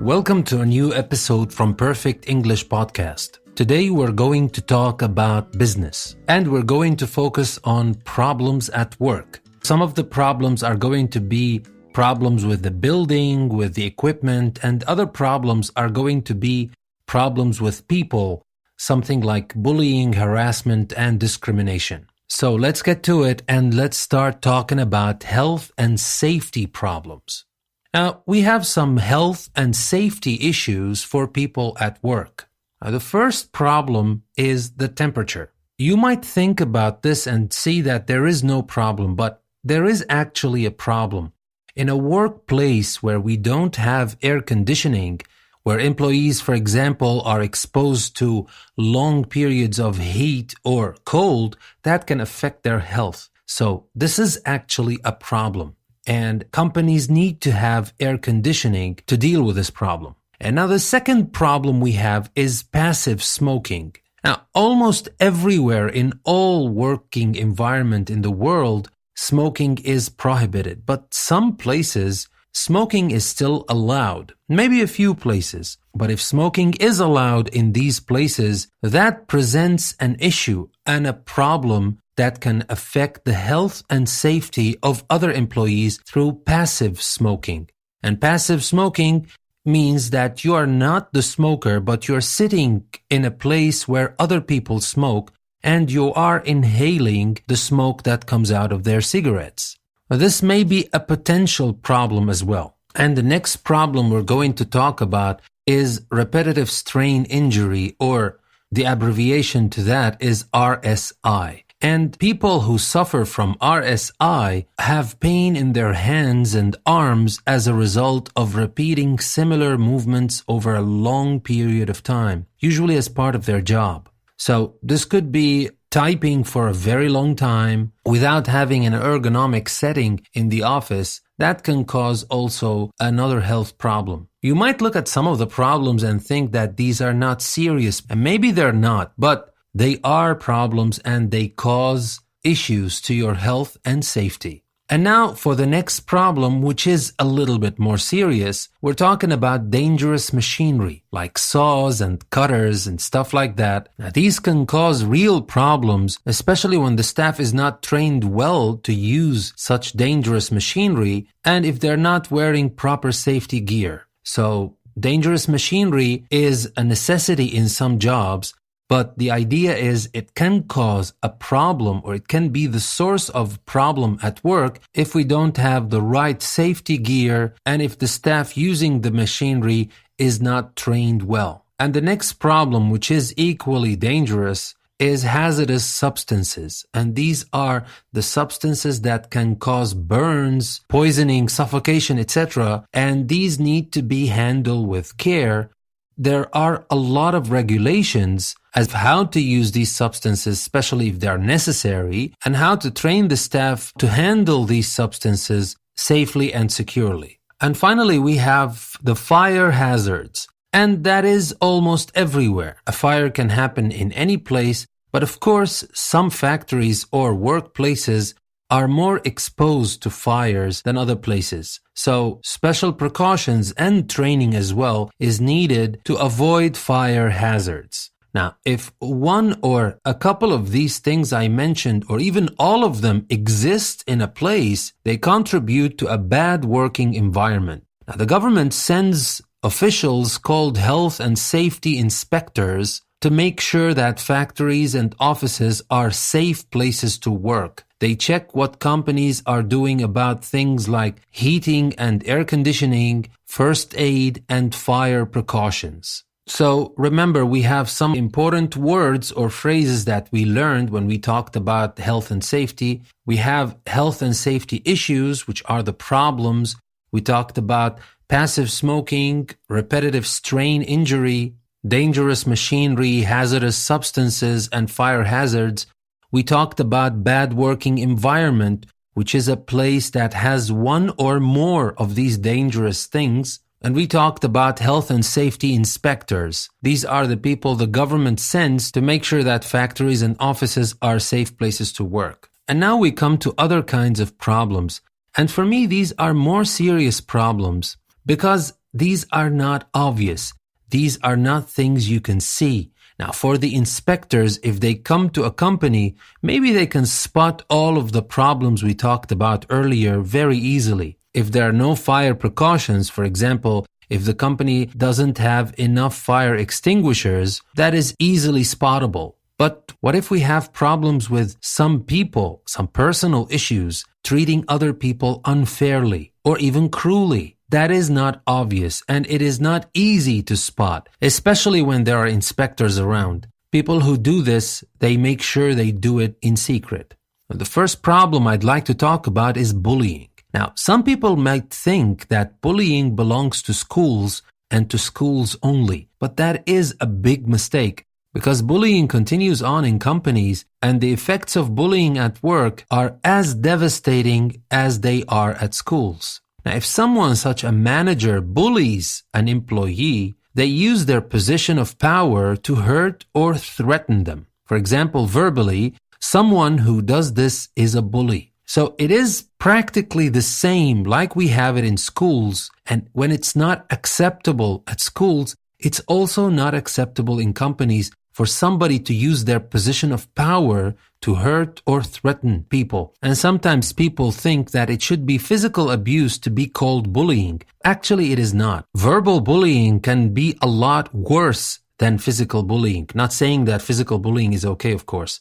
Welcome to a new episode from Perfect English Podcast. Today we're going to talk about business, and we're going to focus on problems at work. Some of the problems are going to be problems with the building, with the equipment, and other problems are going to be problems with people, something like bullying, harassment, and discrimination. So let's get to it and let's start talking about health and safety problems. Now, we have some health and safety issues for people at work. Now, the first problem is the temperature. You might think about this and see that there is no problem, but there is actually a problem. In a workplace where we don't have air conditioning, where employees, for example, are exposed to long periods of heat or cold, that can affect their health. So this is actually a problem. And companies need to have air conditioning to deal with this problem. And now the second problem we have is passive smoking. Now, almost everywhere in all working environment in the world, smoking is prohibited. But some places, smoking is still allowed. Maybe a few places. But if smoking is allowed in these places, that presents an issue and a problem that can affect the health and safety of other employees through passive smoking. And passive smoking means that you are not the smoker, but you're sitting in a place where other people smoke and you are inhaling the smoke that comes out of their cigarettes. Now, this may be a potential problem as well. And the next problem we're going to talk about is repetitive strain injury, or the abbreviation to that is RSI. And people who suffer from RSI have pain in their hands and arms as a result of repeating similar movements over a long period of time, usually as part of their job. So this could be typing for a very long time without having an ergonomic setting in the office. That can cause also another health problem. You might look at some of the problems and think that these are not serious, and maybe they're not, but they are problems and they cause issues to your health and safety. And now for the next problem, which is a little bit more serious, we're talking about dangerous machinery like saws and cutters and stuff like that. Now, these can cause real problems, especially when the staff is not trained well to use such dangerous machinery and if they're not wearing proper safety gear. So dangerous machinery is a necessity in some jobs. But the idea is it can cause a problem, or it can be the source of problem at work if we don't have the right safety gear and if the staff using the machinery is not trained well. And the next problem, which is equally dangerous, is hazardous substances. And these are the substances that can cause burns, poisoning, suffocation, etc. And these need to be handled with care. There are a lot of regulations as to how to use these substances, especially if they are necessary, and how to train the staff to handle these substances safely and securely. And finally, we have the fire hazards, and that is almost everywhere. A fire can happen in any place, but of course, some factories or workplaces are more exposed to fires than other places. So special precautions and training as well is needed to avoid fire hazards. Now, if one or a couple of these things I mentioned, or even all of them, exist in a place, they contribute to a bad working environment. Now, the government sends officials called health and safety inspectors to make sure that factories and offices are safe places to work. They check what companies are doing about things like heating and air conditioning, first aid, and fire precautions. So remember, we have some important words or phrases that we learned when we talked about health and safety. We have health and safety issues, which are the problems. We talked about passive smoking, repetitive strain injury, dangerous machinery, hazardous substances, and fire hazards. We talked about bad working environment, which is a place that has one or more of these dangerous things. And we talked about health and safety inspectors. These are the people the government sends to make sure that factories and offices are safe places to work. And now we come to other kinds of problems. And for me, these are more serious problems Because these are not obvious. These are not things you can see. Now, for the inspectors, if they come to a company, maybe they can spot all of the problems we talked about earlier very easily. If there are no fire precautions, for example, if the company doesn't have enough fire extinguishers, that is easily spottable. But what if we have problems with some people, some personal issues, treating other people unfairly or even cruelly? That is not obvious, and it is not easy to spot, especially when there are inspectors around. People who do this, they make sure they do it in secret. The first problem I'd like to talk about is bullying. Now, some people might think that bullying belongs to schools and to schools only, but that is a big mistake because bullying continues on in companies, and the effects of bullying at work are as devastating as they are at schools. Now, if someone such a manager bullies an employee, they use their position of power to hurt or threaten them. For example, verbally, someone who does this is a bully. So it is practically the same like we have it in schools, and when it's not acceptable at schools, it's also not acceptable in companies for somebody to use their position of power to hurt or threaten people. And sometimes people think that it should be physical abuse to be called bullying. Actually, it is not. Verbal bullying can be a lot worse than physical bullying. Not saying that physical bullying is okay, of course.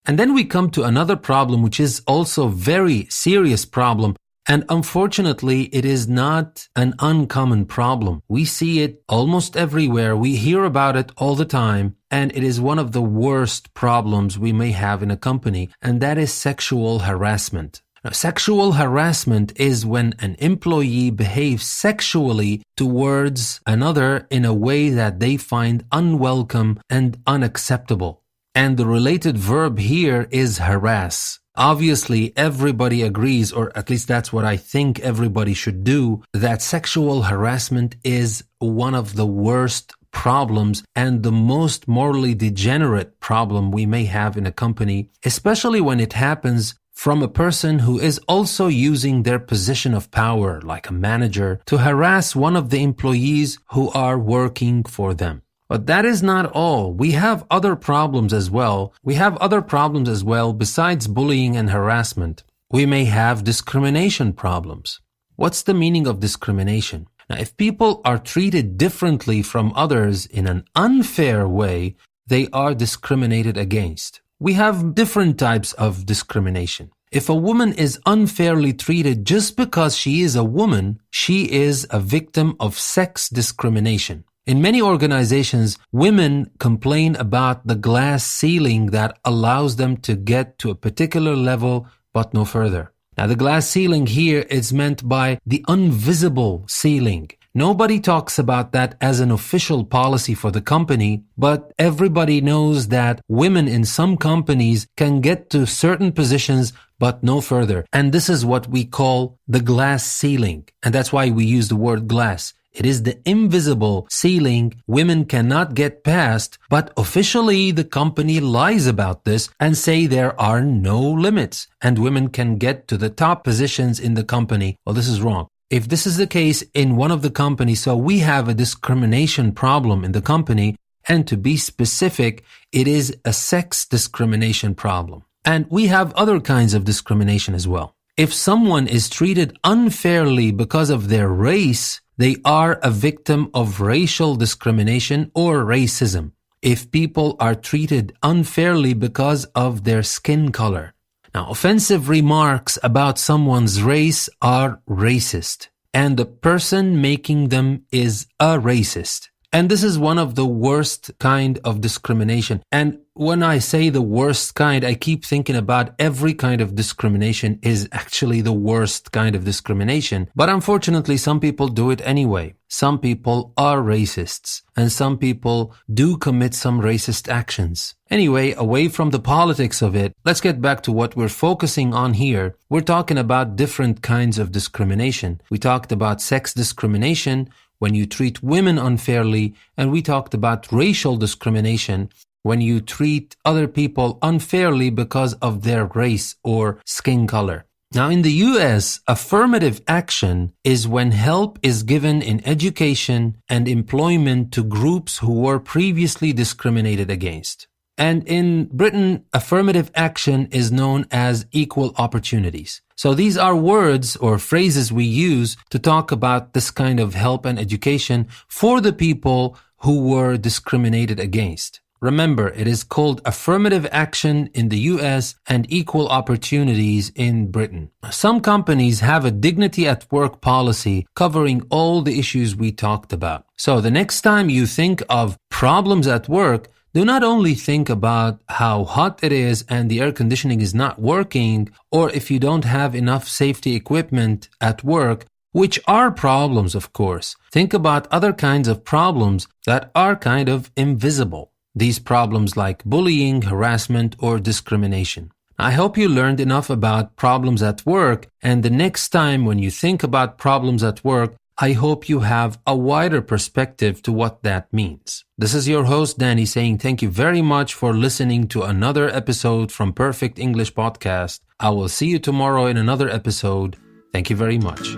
And then we come to another problem, which is also a very serious problem. And unfortunately, it is not an uncommon problem. We see it almost everywhere. We hear about it all the time. And it is one of the worst problems we may have in a company. And that is sexual harassment. Now, sexual harassment is when an employee behaves sexually towards another in a way that they find unwelcome and unacceptable. And the related verb here is harass. Obviously, everybody agrees, or at least that's what I think everybody should do, that sexual harassment is one of the worst problems and the most morally degenerate problem we may have in a company, especially when it happens from a person who is also using their position of power, like a manager, to harass one of the employees who are working for them. But that is not all. We have other problems as well. Besides bullying and harassment. We may have discrimination problems. What's the meaning of discrimination? Now, if people are treated differently from others in an unfair way, they are discriminated against. We have different types of discrimination. If a woman is unfairly treated just because she is a woman, she is a victim of sex discrimination. In many organizations, women complain about the glass ceiling that allows them to get to a particular level but no further. Now, the glass ceiling here is meant by the invisible ceiling. Nobody talks about that as an official policy for the company, but everybody knows that women in some companies can get to certain positions but no further. And this is what we call the glass ceiling. And that's why we use the word glass. It is the invisible ceiling women cannot get past, but officially the company lies about this and say there are no limits and women can get to the top positions in the company. Well, this is wrong. If this is the case in one of the companies, so we have a discrimination problem in the company, and to be specific, it is a sex discrimination problem. And we have other kinds of discrimination as well. If someone is treated unfairly because of their race, they are a victim of racial discrimination or racism. If people are treated unfairly because of their skin color. Now, offensive remarks about someone's race are racist, and the person making them is a racist. And this is one of the worst kind of discrimination. And when I say the worst kind, I keep thinking about every kind of discrimination is actually the worst kind of discrimination. But unfortunately, some people do it anyway. Some people are racists, and some people do commit some racist actions. Anyway, away from the politics of it, let's get back to what we're focusing on here. We're talking about different kinds of discrimination. We talked about sex discrimination, when you treat women unfairly, and we talked about racial discrimination, when you treat other people unfairly because of their race or skin color. Now, in the US, affirmative action is when help is given in education and employment to groups who were previously discriminated against. And in Britain, affirmative action is known as equal opportunities. So these are words or phrases we use to talk about this kind of help and education for the people who were discriminated against. Remember, it is called affirmative action in the US and equal opportunities in Britain. Some companies have a dignity at work policy covering all the issues we talked about. So the next time you think of problems at work, do not only think about how hot it is and the air conditioning is not working, or if you don't have enough safety equipment at work, which are problems, of course. Think about other kinds of problems that are kind of invisible. These problems like bullying, harassment, or discrimination. I hope you learned enough about problems at work, and the next time when you think about problems at work, I hope you have a wider perspective to what that means. This is your host, Danny, saying thank you very much for listening to another episode from Perfect English Podcast. I will see you tomorrow in another episode. Thank you very much.